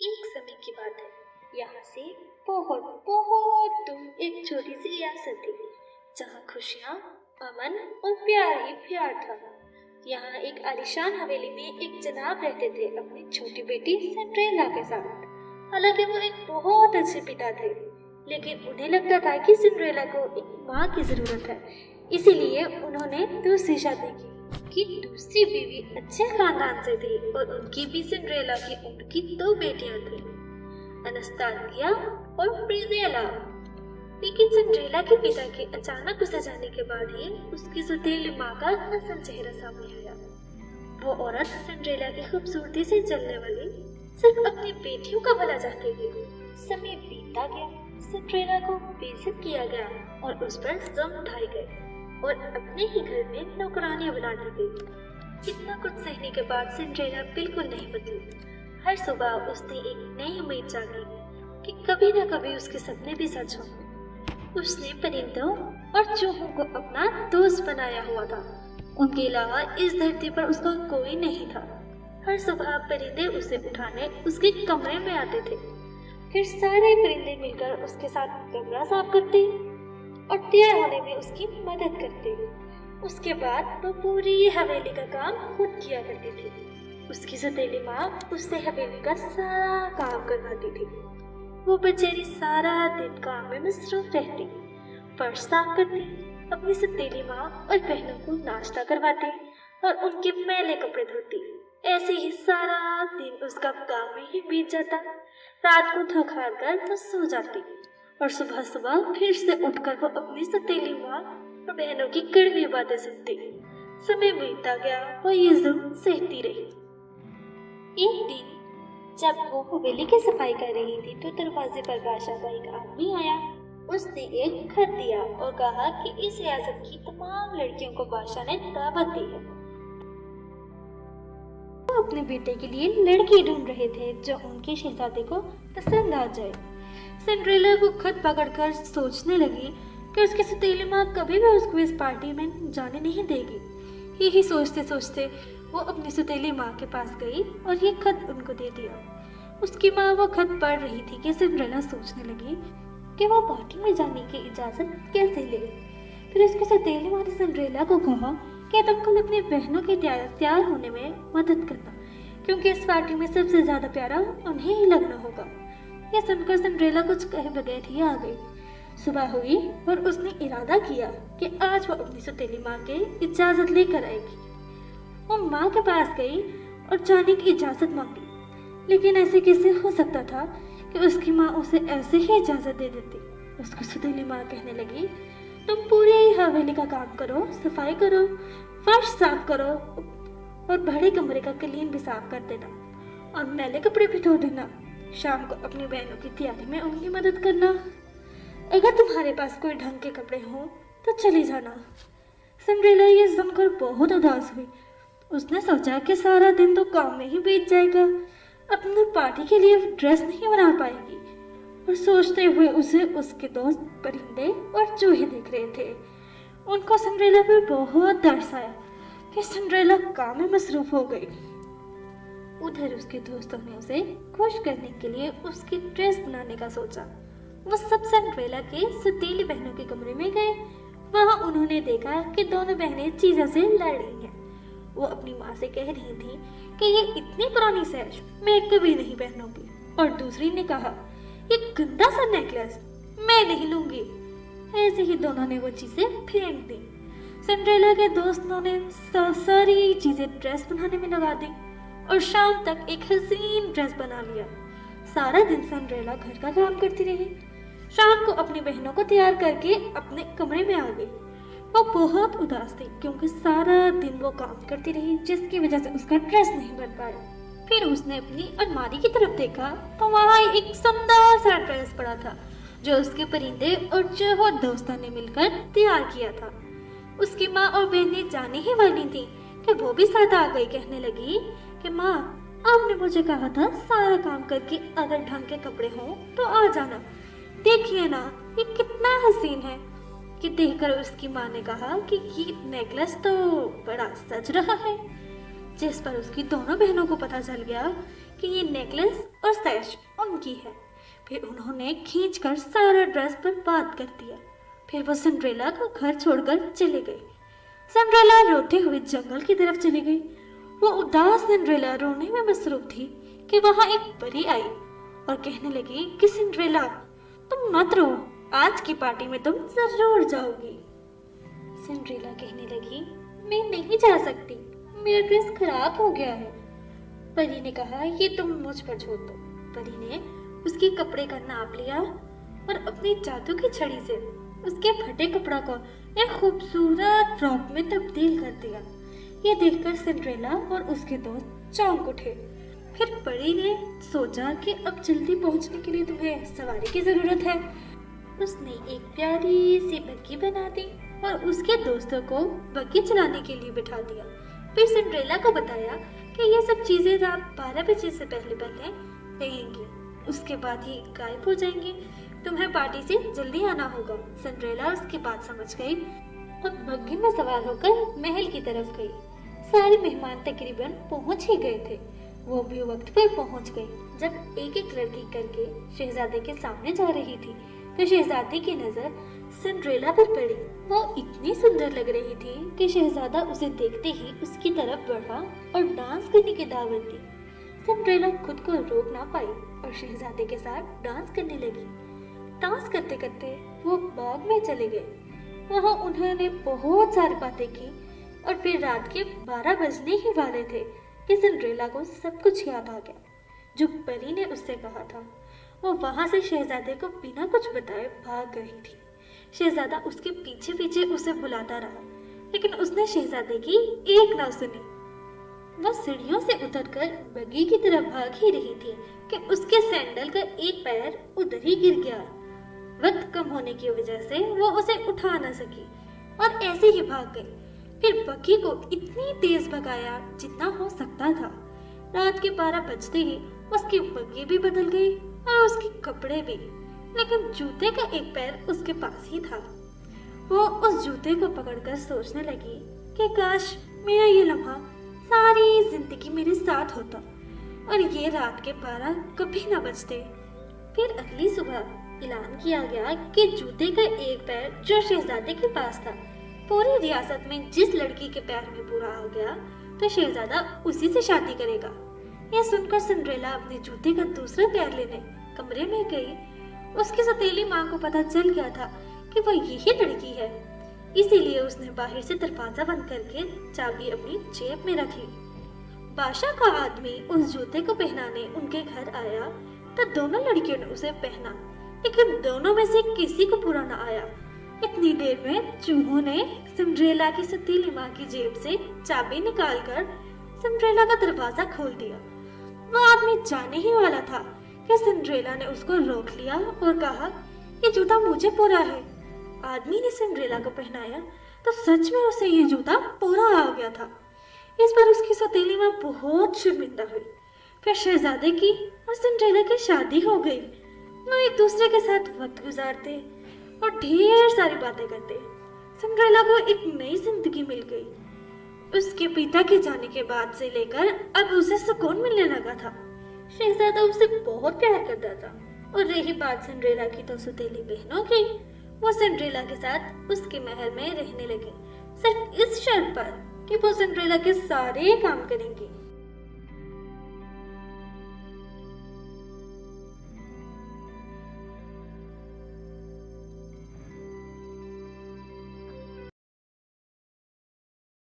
एक समय की बात है। यहाँ से बहुत बहुत दूर एक छोटी सी रियासत थी जहाँ खुशियाँ, अमन और प्यार ही प्यार था। यहाँ एक आलीशान हवेली में एक जनाब रहते थे अपनी छोटी बेटी सिंड्रेला के साथ। हालांकि वो एक बहुत अच्छे पिता थे, लेकिन उन्हें लगता था कि सिंड्रेला को एक माँ की जरूरत है। इसीलिए उन्होंने दूसरी शादी की कि दूसरी बीवी अच्छे खानदान से थी और उनकी भी सिंड्रेला की उम्र की दो बेटियां थी, अनस्तासिया और प्रिजेला। लेकिन सिंड्रेला के पिता के अचानक गुजर जाने के बाद ही उसकी सौतेली माँ का असल चेहरा सामने आया। वो औरत सिंड्रेला की खूबसूरती से जलने वाली सिर्फ अपनी बेटियों का भला चाहती थी। समय बीतता गया, सिंड्रेला को बेइज्जत किया गया और उस पर जुल्म उठाए गए और अपने ही घर में नौकरानियां बना दी गई। इतना कुछ सहने के बाद सिंड्रेला बिल्कुल नहीं बदली। हर सुबह उसने एक नई उम्मीद जागी कि कभी न कभी उसके सपने भी सच होंगे। उसने परिंदों और चूहों को अपना दोस्त बनाया हुआ था। उनके अलावा इस धरती पर उसका कोई नहीं था। हर सुबह परिंदे उसे उठाने उसके कमरे में आते थे। फिर सारे परिंदे मिलकर उसके साथ कमरा साफ करते और तैयार होने में उसकी मदद करते। उसके बाद वो पूरी हवेली का काम खुद किया करती थी। उसकी सौतेली माँ उससे हवेली का सारा काम करवाती थी। वो बेचारी सारा दिन काम में मसरूफ रहती, फर्श साफ करती, अपनी सौतेली माँ और बहनों को नाश्ता करवाती और उनके मैले कपड़े धोती। ऐसे ही सारा दिन उसका काम में ही बीत जाता। रात को थक हार कर वो सो जाती और सुबह सुबह फिर से उठकर वो अपनी सौतेली माँ और बहनों की कड़वी बातें सुनती। समय बीतता गया, वो ये जुल्म सहती रही। एक दिन जब वो हवेली की सफाई कर रही थी तो दरवाजे पर बादशाह का एक आदमी आया। उसने एक खत दिया और कहा कि इस रियासत की तमाम लड़कियों को बादशाह ने दावत दी है। वो अपने बेटे के लिए लड़की ढूंढ रहे थे जो उनके शहजादे को पसंद आ जाए। सिंड्रेला वो खत पकड़कर सोचने लगी कि उसकी सौतेली माँ कभी भी उसको इस पार्टी में जाने नहीं देगी। यही सोचते सोचते वो अपनी सौतेली माँ के पास गई और ये खत उनको दे दिया। उसकी माँ वो खत पढ़ रही थी कि सिंड्रेला सोचने लगी कि वो पार्टी में जाने की इजाजत कैसे ले। फिर उसकी सौतेली माँ ने सिंड्रेला को कहा कि तुम कल अपनी बहनों के तैयार होने में मदद करना, क्योंकि इस पार्टी में सबसे ज्यादा प्यारा उन्हें ही लगना होगा। यह सुनकर सिंड्रेला कुछ कहे बगैर ही आ गई। सुबह हुई और उसने इरादा किया कि आज वो अपनी सौतेली माँ के इजाजत लेकर आएगी। वो माँ के पास गई और जाने की इजाजत मांगी, लेकिन ऐसे कैसे हो सकता था कि उसकी माँ उसे ऐसे ही इजाजत दे देती। उसकी सौतेली माँ कहने लगी, तुम पूरी हवेली का काम करो, सफाई करो, फर्श साफ करो और बड़े कमरे का कलीन भी साफ कर देना और मैले कपड़े भी धो देना। शाम को अपनी बहनों की तैयारी में उनकी मदद करना। अगर तुम्हारे पास कोई ढंग के कपड़े हों तो चली जाना। सिंड्रेला ये सुनकर बहुत उदास हुई। उसने सोचा कि सारा दिन तो काम में ही बीत जाएगा, अपनी पार्टी के लिए ड्रेस नहीं बना पाएगी। और सोचते हुए उसे उसके दोस्त परिंदे और चूहे देख रहे थे। उनको सिंड्रेला पर बहुत तरस आया कि सिंड्रेला काम में मसरूफ हो गई। उधर उसके दोस्तों ने उसे खुश करने के लिए उसकी ड्रेस बनाने का सोचा। वो सब सिंड्रेला के सौतेली बहनों के कमरे में गए। वहां उन्होंने देखा कि दोनों बहनें चीजों से लड़ रही हैं। वो अपनी माँ से कह रही थी कि ये इतनी पुरानी सैश मैं कभी नहीं पहनूंगी, और दूसरी ने कहा, ये गंदा सा नेकलेस मैं नहीं लूंगी। ऐसे ही दोनों ने वो चीजें फेंक दी। सिंड्रेला के दोस्तों ने सारी चीजें ड्रेस बनाने में लगा दी और शाम तक एक हसीन ड्रेस बना लिया। सारा दिन सिंड्रेला घर का काम करती रही। शाम को अपनी बहनों को तैयार करके अपने कमरे में आ गई। वो बहुत उदास थी क्योंकि सारा दिन वो काम करती रही, जिसकी वजह से उसका ड्रेस नहीं बन पाया। फिर उसने अपनी अलमारी की तरफ देखा तो वहाँ एक सुंदर सा ड्रेस पड़ा था जो उसके परिंदे और चूहों दोस्तों ने मिलकर तैयार किया था। उसकी माँ और बहनें जाने ही वाली थी कि वो भी साथ आ गई। कहने लगी कि माँ, आपने मुझे कहा था सारा काम करके अगर ढंग के कपड़े हों तो आ जाना। देखिए ना, ये कितना हसीन है। कि देखकर उसकी माँ ने कहा कि ये नेकलेस तो बड़ा सज रहा है। जिस पर उसकी दोनों बहनों को पता चल गया कि ये नेकलेस और सैश उनकी है। फिर उन्होंने खींचकर सारा ड्रेस बर्बाद कर दिया। फिर वो सिंड्रेला को घर छोड़कर चले गए। सिंड्रेला रोते हुए जंगल की तरफ चली गई। वो उदास सिंड्रेला रोने में मसरूफ थी कि वहां एक परी आई और कहने लगी कि सिंड्रेला, तुम मत रो, आज की पार्टी में तुम जरूर जाओगी। सिंड्रेला कहने लगी, मैं नहीं जा सकती, मेरा ड्रेस खराब हो गया है। परी ने कहा, ये तुम मुझ पर छोड़ दो। परी ने उसके कपड़े का नाप लिया और अपनी जादू की छड़ी से उसके फटे कपड़ा को एक खूबसूरत फ्रॉक में तब्दील कर दिया। ये देखकर सिंड्रेला और उसके दोस्त चौंक उठे। फिर परी ने सोचा कि अब जल्दी पहुंचने के लिए तुम्हें सवारी की जरूरत है। उसने एक प्यारी सी बग्गी बना दी और उसके दोस्तों को बग्गी चलाने के लिए बिठा दिया। फिर सिंड्रेला को बताया कि ये सब चीजें रात 12 बजे से पहले पहले रहेंगी, उसके बाद ही गायब हो जाएंगी। तुम्हें पार्टी से जल्दी आना होगा। सिंड्रेला उसकी बात समझ गई और बग्गी में सवार होकर महल की तरफ गई। सारे मेहमान तकरीबन पहुंच ही गए थे। वो भी वक्त पर पहुंच गई। जब एक एक लड़की करके शहजादे के सामने जा रही थी तो शहजादे की नजर सिंड्रेला पर पड़ी। वो इतनी सुंदर लग रही थी कि शहजादा उसे देखते ही उसकी तरफ बढ़ा और डांस करने की दावत दी। सिंड्रेला खुद को रोक ना पाई और शहजादे के साथ डांस करने लगी। डांस करते करते वो बाग में चले गए। वहाँ उन्होंने बहुत सारी बातें की और फिर रात के 12 बजने ही वाले थे कि सिंड्रेला को सब कुछ याद आ गया जो परी ने उससे कहा था। वो वहां से शहजादे को बिना कुछ बताए भाग गई थी। शहजादा उसके पीछे पीछे उसे बुलाता रहा, लेकिन उसने शहजादे की एक ना सुनी। वह सीढ़ियों से उतरकर बग्गी की तरफ भाग ही रही थी कि उसके सैंडल का एक पैर उधर ही गिर गया। वक्त कम होने की वजह से वो उसे उठा न सकी और ऐसे ही भाग गई। फिर बग्गी को इतनी तेज भगाया जितना हो सकता था। रात के 12 बजते ही उसकी बग्गी भी बदल गई और उसके कपड़े भी, लेकिन जूते का एक पैर उसके पास ही था। वो उस जूते को पकड़कर सोचने लगी कि काश मेरा ये लम्हा सारी जिंदगी मेरे साथ होता और ये रात के 12 कभी ना बजते। फिर अगली सुबह ऐलान किया गया कि जूते का एक पैर जो शहजादे के पास था, पूरी रियासत में जिस लड़की के पैर में पूरा हो गया तो शहजादा उसी से शादी करेगा। यह सुनकर सिंड्रेला अपने जूते का दूसरा पैर लेने कमरे में गई। उसकी सौतेली माँ को पता चल गया था कि वह यही लड़की है, इसीलिए उसने बाहर से दरवाजा बंद करके चाबी अपनी जेब में रखी। बादशाह का आदमी उस जूते को पहनाने उनके घर आया तो दोनों लड़कियों ने उसे पहना, लेकिन दोनों में से किसी को पूरा न आया। इतनी देर में चूहों ने सिंड्रेला की सतीली माँ की जेब से चाबी निकालकर सिंड्रेला का दरवाजा खोल दिया। वो आदमी जाने ही वाला था कि सिंड्रेला ने उसको रोक लिया और कहा, ये जूता मुझे पूरा है। आदमी ने सिंड्रेला को पहनाया तो सच में उसे ये जूता पूरा आ गया था। इस पर उसकी सौतेली माँ बहुत शर्मिंदा हुई। फिर शहजादे की और सिंड्रेला की शादी हो गई। वो एक दूसरे के साथ वक्त गुजारते और ढेर सारी बातें करते। सिंड्रेला को एक नई जिंदगी मिल गई। उसके पिता के जाने के बाद से लेकर अब उसे सुकून मिलने लगा था। शहजादा उसे बहुत प्यार करता था। और रही बात सिंड्रेला की तो सौतेली बहनों की, वो सिंड्रेला के साथ उसके महल में रहने लगे, सिर्फ इस शर्त पर कि वो सिंड्रेला के सारे काम करेंगी।